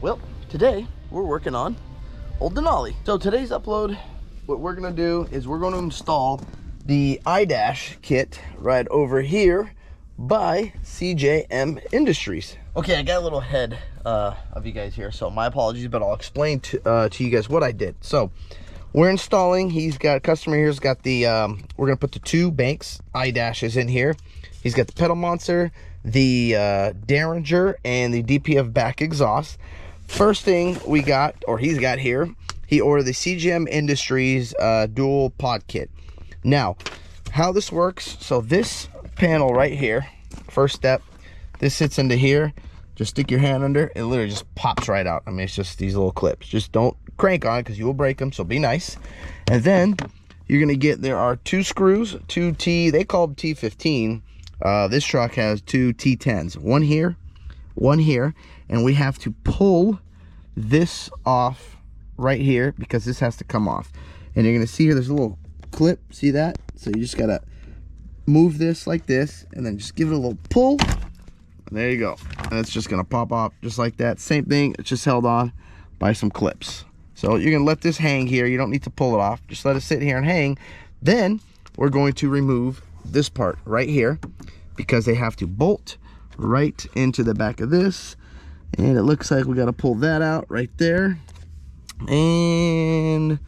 Well, today we're working on old Denali. So today's upload, what we're gonna do is we're gonna install the iDash kit right over here by CJM Industries. Okay, I got a little ahead of you guys here, so my apologies, but I'll explain to you guys what I did. So we're installing, customer here's got the, we're gonna put the two Banks iDashes in here. He's got the pedal monster, the derringer, and the DPF back exhaust. First thing we got, or he's got here, he ordered the CGM Industries dual pod kit. Now, how this works, so this panel right here, first step, this sits into here. Just stick your hand under, it literally just pops right out. I mean, it's just these little clips. Just don't crank on it because you will break them, so be nice. And then you're gonna get, there are two screws, two they call them T15. This truck has two T10s, one here, and we have to pull this off right here because this has to come off. And you're gonna see here, there's a little clip, see that? So you just gotta move this like this and then just give it a little pull, and there you go. And it's just gonna pop off just like that. Same thing, it's just held on by some clips. So you're gonna let this hang here, you don't need to pull it off, just let it sit here and hang. Then we're going to remove this part right here because they have to bolt right into the back of this, and it looks like we got to pull that out right there. And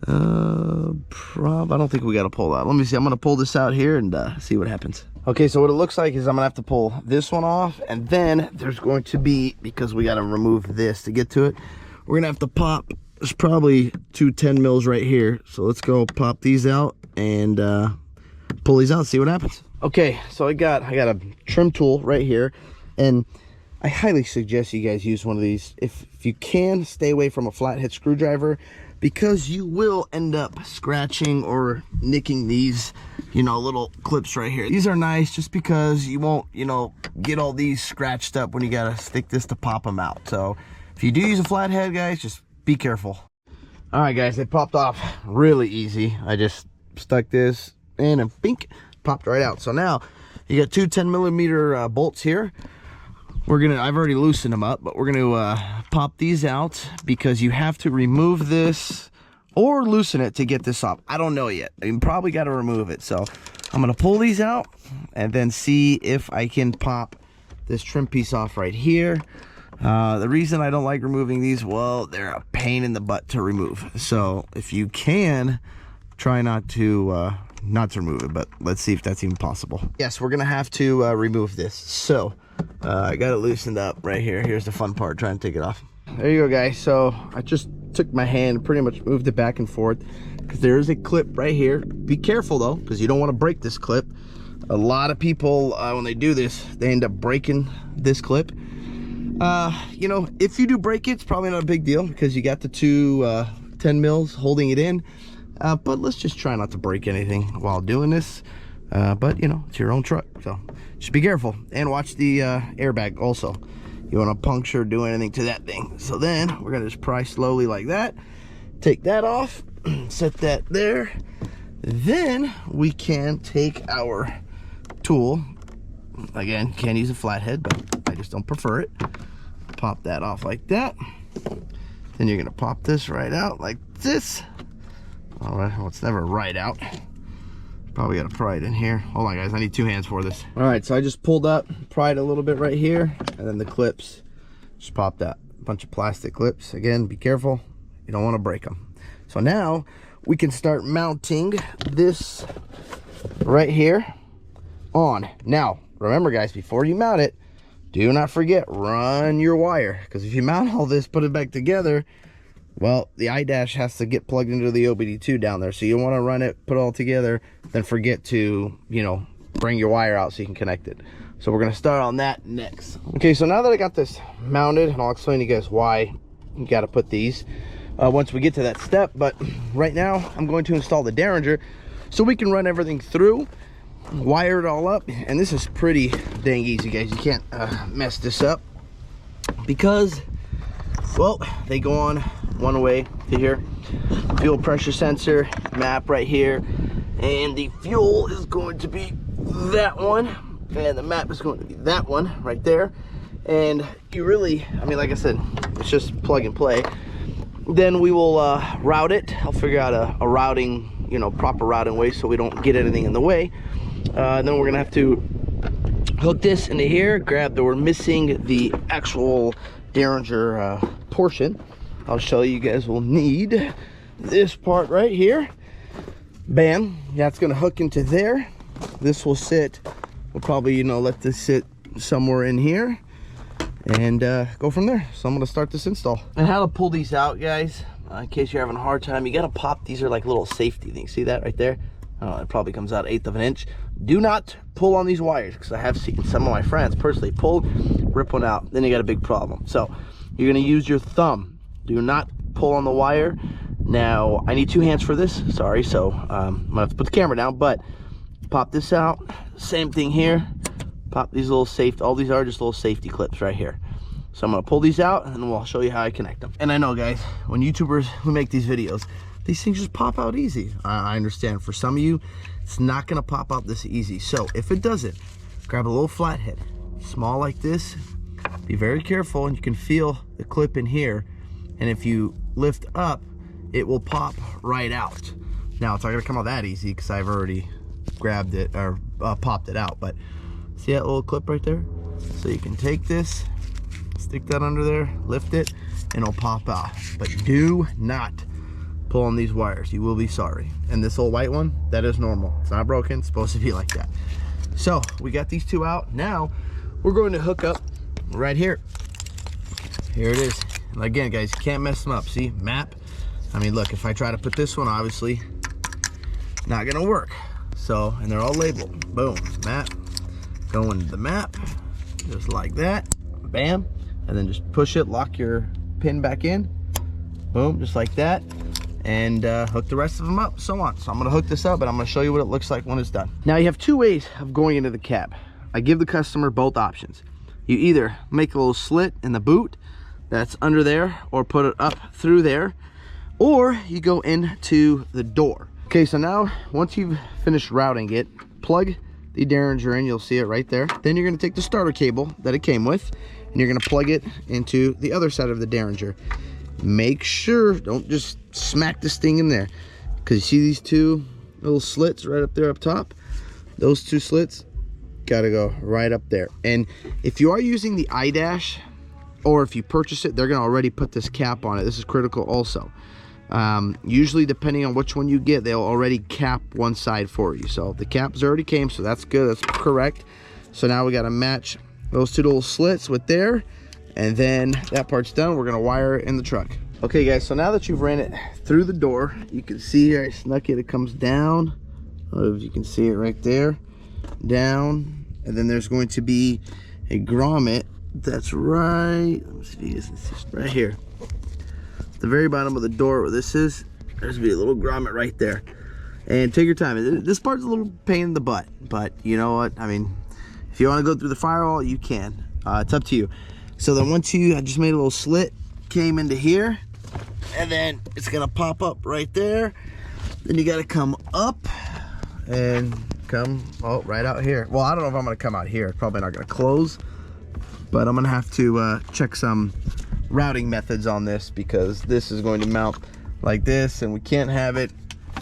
I don't think we got to pull that. Let me see, I'm gonna pull this out here and see what happens. Okay, so what it looks like is I'm gonna have to pull this one off, and then there's going to be, because we got to remove this to get to it, we're gonna have to pop, there's probably two 10 mils right here, so let's go pop these out and pull these out, see what happens. Okay, so I got a trim tool right here, and I highly suggest you guys use one of these. If you can, stay away from a flathead screwdriver, because you will end up scratching or nicking these, you know, little clips right here. These are nice just because you won't, you know, get all these scratched up when you gotta stick this to pop them out. So if you do use a flathead, guys, just be careful. All right, guys, they popped off really easy. I just stuck this in and bink, popped right out. So now you got two 10mm bolts here. I've already loosened them up, but we're gonna pop these out because you have to remove this or loosen it to get this off. I don't know yet. You probably got to remove it. So I'm gonna pull these out and then see if I can pop this trim piece off right here. The reason I don't like removing these, well, they're a pain in the butt to remove. So if you can, try not to remove it, but let's see if that's even possible. Yes, we're gonna have to remove this. So I got it loosened up right here. Here's the fun part, trying to take it off. There you go, guys. So I just took my hand, pretty much moved it back and forth because there is a clip right here. Be careful though, because you don't want to break this clip. A lot of people, when they do this, they end up breaking this clip. You know, if you do break it, it's probably not a big deal because you got the two 10 mils holding it in. But let's just try not to break anything while doing this. But you know, it's your own truck, so just be careful and watch the airbag also. You want to puncture, do anything to that thing. So then we're gonna just pry slowly like that, take that off, set that there. Then we can take our tool, again, can't use a flathead, but I just don't prefer it. Pop that off like that. Then you're gonna pop this right out like this. All right, well, it's never right out. Probably gotta pry it in here. Hold on, guys, I need two hands for this. All right, so I just pulled up, pried a little bit right here, and then the clips just popped out. A bunch of plastic clips. Again, be careful, you don't want to break them. So now we can start mounting this right here on. Now, remember, guys, before you mount it, do not forget, run your wire, because if you mount all this, put it back together, well, the iDash has to get plugged into the OBD2 down there. So you want to run it, put it all together, then forget to, you know, bring your wire out so you can connect it. So we're going to start on that next. Okay, so now that I got this mounted, and I'll explain to you guys why you got to put these once we get to that step. But right now, I'm going to install the derringer so we can run everything through, wire it all up. And this is pretty dang easy, guys. You can't mess this up because, well, they go on one way to here. Fuel pressure sensor, map right here, and the fuel is going to be that one, and the map is going to be that one right there. and you really, I mean, like I said, it's just plug and play. Then we will route it. I'll figure out a routing, you know, proper routing way so we don't get anything in the way. And then we're gonna have to hook this into here, we're missing the actual derringer portion. I'll show you guys. We'll need this part right here. Bam, that's gonna hook into there. This will sit, we'll probably, you know, let this sit somewhere in here and go from there. So I'm gonna start this install. And how to pull these out, guys, in case you're having a hard time, you gotta pop, these are like little safety things. See that right there? I don't know, it probably comes out 1/8 of an inch. Do not pull on these wires, because I have seen some of my friends personally pull, rip one out, then you got a big problem. So you're gonna use your thumb. Do not pull on the wire. Now, I need 2 hands for this, sorry, so I'm gonna have to put the camera down, but pop this out. Same thing here. Pop these little safety, all these are just little safety clips right here. So I'm gonna pull these out and we'll show you how I connect them. And I know, guys, when YouTubers who make these videos, these things just pop out easy. I understand for some of you, it's not gonna pop out this easy. So if it doesn't, grab a little flathead, small like this. Be very careful, and you can feel the clip in here. And if you lift up, it will pop right out. Now it's not gonna come out that easy because I've already grabbed it or popped it out. But see that little clip right there? So you can take this, stick that under there, lift it, and it'll pop out. But do not pull on these wires, you will be sorry. And this little white one, that is normal. It's not broken, it's supposed to be like that. So we got these 2 out. Now we're going to hook up right here. Here it is. And again, guys, you can't mess them up. See, map. I mean, look, if I try to put this one, obviously not gonna work. So, and they're all labeled. Boom, map. Go into the map, just like that. Bam. And then just push it, lock your pin back in. Boom, just like that. And hook the rest of them up, so on. So I'm gonna hook this up and I'm gonna show you what it looks like when it's done. Now you have 2 ways of going into the cab. I give the customer both options. You either make a little slit in the boot that's under there, or put it up through there, or you go into the door. Okay, so now once you've finished routing it, plug the derringer in, you'll see it right there. Then you're gonna take the starter cable that it came with, and you're gonna plug it into the other side of the derringer. Make sure, don't just smack this thing in there, because you see these 2 little slits right up there up top? Those 2 slits gotta go right up there. And if you are using the iDash, or if you purchase it, they're gonna already put this cap on it. This is critical also. Usually, depending on which one you get, they'll already cap one side for you. So the caps already came, so that's good, that's correct. So now we gotta match those 2 little slits with there. And then that part's done, we're gonna wire it in the truck. Okay guys, so now that you've ran it through the door, you can see here I snuck it, it comes down. I don't know if you can see it right there, down. And then there's going to be a grommet that's right, let me see if you guys can see, right here. At the very bottom of the door where this is, there's gonna be a little grommet right there. And take your time, this part's a little pain in the butt, but you know what, I mean, if you wanna go through the firewall, you can. It's up to you. So then once I just made a little slit, came into here, and then it's gonna pop up right there. Then you gotta come up and come, oh, right out here. Well, I don't know if I'm gonna come out here. It's probably not gonna close, but I'm gonna have to check some routing methods on this, because this is going to mount like this, and we can't have it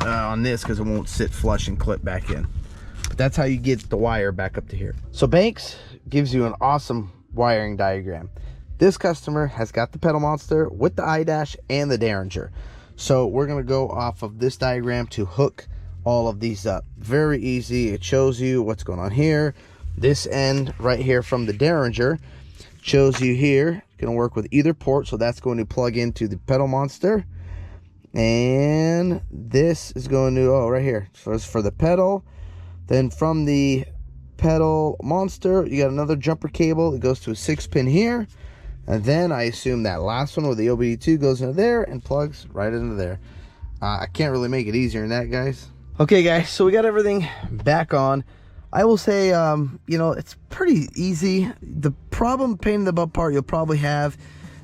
on this because it won't sit flush and clip back in. But that's how you get the wire back up to here. So Banks gives you an awesome wiring diagram. This customer has got the pedal monster with the iDash and the derringer. So we're gonna go off of this diagram to hook all of these up. Very easy. It shows you what's going on here. This end right here from the derringer shows you here. It's gonna work with either port, so that's going to plug into the pedal monster. And this is going to, oh, right here. So it's for the pedal. Then from the pedal monster, you got another jumper cable. It goes to a 6-pin here. And then I assume that last one with the OBD2 goes into there and plugs right into there. I can't really make it easier than that, guys. Okay, guys, so we got everything back on. I will say, you know, it's pretty easy. The problem, pain in the butt part you'll probably have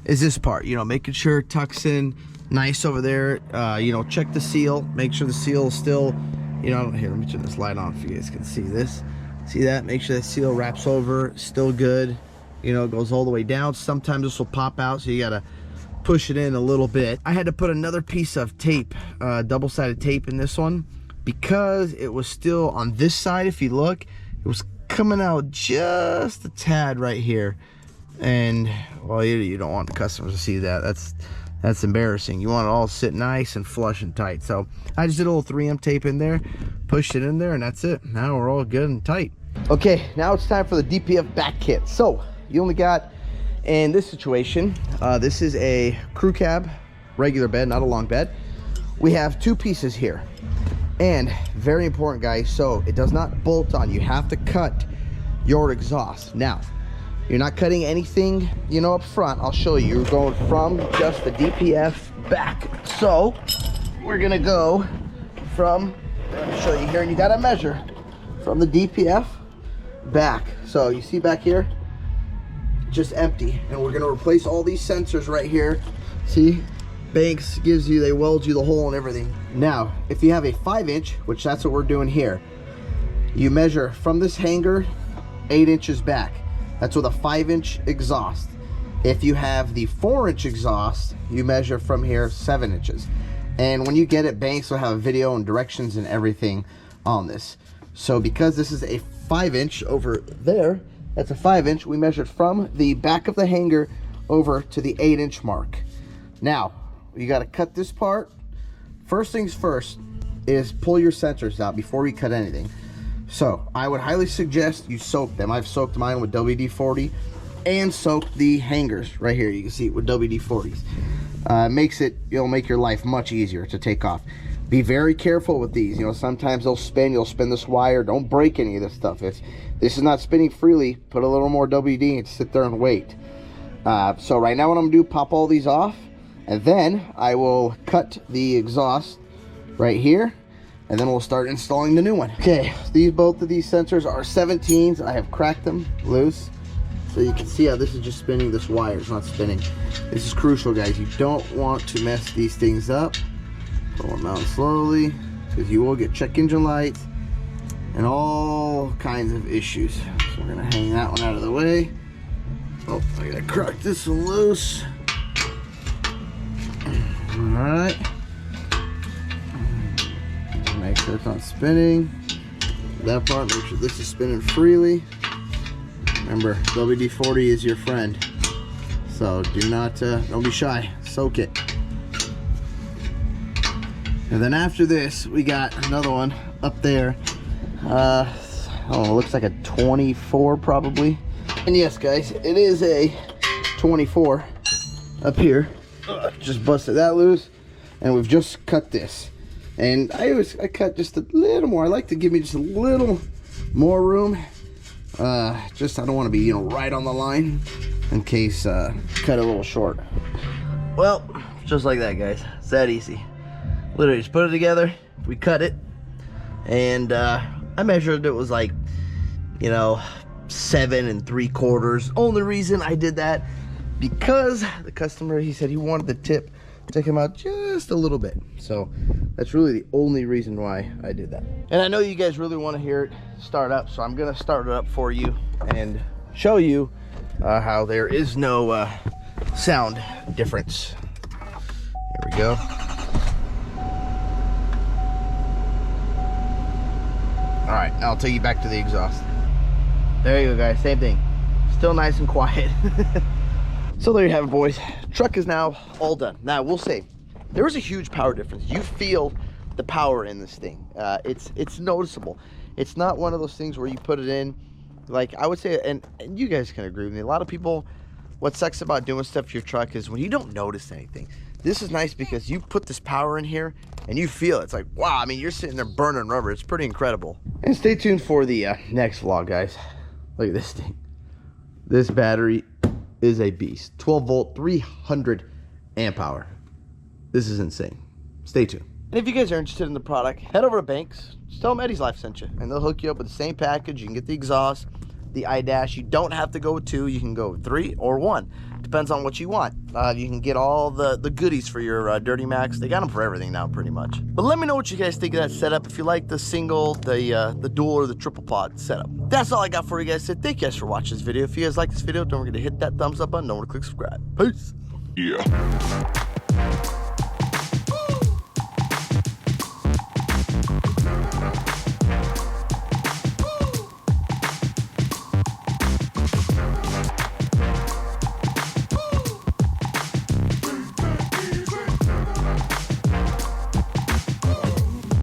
is this part, you know, making sure it tucks in nice over there. You know, check the seal, make sure the seal is still, you know, here, let me turn this light on if you guys can see this. See that? Make sure that seal wraps over, still good. you know, it goes all the way down. Sometimes this will pop out, so you gotta push it in a little bit. I had to put another piece of tape, double-sided tape in this one, because it was still on this side. If you look, it was coming out just a tad right here, and well, you don't want the customers to see that. That's embarrassing. You want it all to sit nice and flush and tight. So I just did a little 3M tape in there, pushed it in there, and that's it. Now we're all good and tight. Okay, now it's time for the DPF back kit. So you only got, in this situation, this is a crew cab, regular bed, not a long bed. We have 2 pieces here, and very important, guys, so it does not bolt on. You have to cut your exhaust. Now, you're not cutting anything, you know, up front. I'll show you. You're going from just the DPF back. So we're gonna go from, let me show you here, and you gotta measure from the DPF back. So you see back here, just empty, and we're gonna replace all these sensors right here. See, Banks gives you, they weld you the hole and everything. Now, if you have a 5-inch, which that's what we're doing here, you measure from this hanger 8 inches back. That's with a 5-inch exhaust. If you have the 4-inch exhaust, you measure from here 7 inches. And when you get it, Banks will have video and directions and everything on this. So because this is a 5-inch over there, that's a 5-inch, we measured from the back of the hanger over to the 8-inch mark. Now, you gotta cut this part. First things first is pull your sensors out before we cut anything. So I would highly suggest you soak them. I've soaked mine with WD-40 and soaked the hangers right here. You can see it with WD-40s. It'll make your life much easier to take off. Be very careful with these. You know, sometimes they'll spin. You'll spin this wire. Don't break any of this stuff. If this is not spinning freely, put a little more WD and sit there and wait. So right now what I'm gonna do, pop all these off, and then I will cut the exhaust right here, and then we'll start installing the new one. Okay, both of these sensors are 17s. I have cracked them loose, so you can see how this is just spinning. This wire is not spinning. This is crucial, guys. You don't want to mess these things up. Pull them out slowly, because you will get check engine lights and all kinds of issues. So we're gonna hang that one out of the way. Oh, I gotta crack this one loose. All right. Make sure it's not spinning. That part, make sure this is spinning freely. Remember, WD-40 is your friend. So do not, don't be shy, soak it. And then after this, we got another one up there. I don't know, it looks like a 24 probably. And yes, guys, it is a 24 up here. Just busted that loose, and we've just cut this. And I cut just a little more. I like to give me just a little more room. I don't want to be, you know, right on the line in case cut a little short. Well, just like that, guys. It's that easy. Literally just put it together, we cut it, and I measured it was like, you know, 7 3/4. Only reason I did that because the customer, he said he wanted the tip to take him out just a little bit. So that's really the only reason why I did that. And I know you guys really want to hear it start up, so I'm gonna start it up for you and show you how there is no sound difference. Here we go. All right, now I'll take you back to the exhaust. There you go, guys, same thing. Still nice and quiet. So there you have it, boys. Truck is now all done. Now, I will say, there is a huge power difference. You feel the power in this thing. It's noticeable. It's not one of those things where you put it in, like I would say, and you guys can agree with me, a lot of people, what sucks about doing stuff to your truck is when you don't notice anything. This is nice because you put this power in here and you feel it. It's like, wow, I mean, you're sitting there burning rubber. It's pretty incredible. And stay tuned for the next vlog, guys. Look at this thing. This battery is a beast. 12 volt, 300 amp hour. This is insane. Stay tuned. And if you guys are interested in the product, head over to Banks. Just tell them Eddie's Life sent you, and they'll hook you up with the same package. You can get the exhaust, the iDash. You don't have to go with 2. You can go with 3 or 1. Depends on what you want. You can get all the goodies for your DURAMAX. They got them for everything now, pretty much. But let me know what you guys think of that setup. If you like the single, the dual, or the triple pod setup. That's all I got for you guys. Thank you guys for watching this video. If you guys like this video, don't forget to hit that thumbs up button. Don't forget to click subscribe. Peace. Yeah.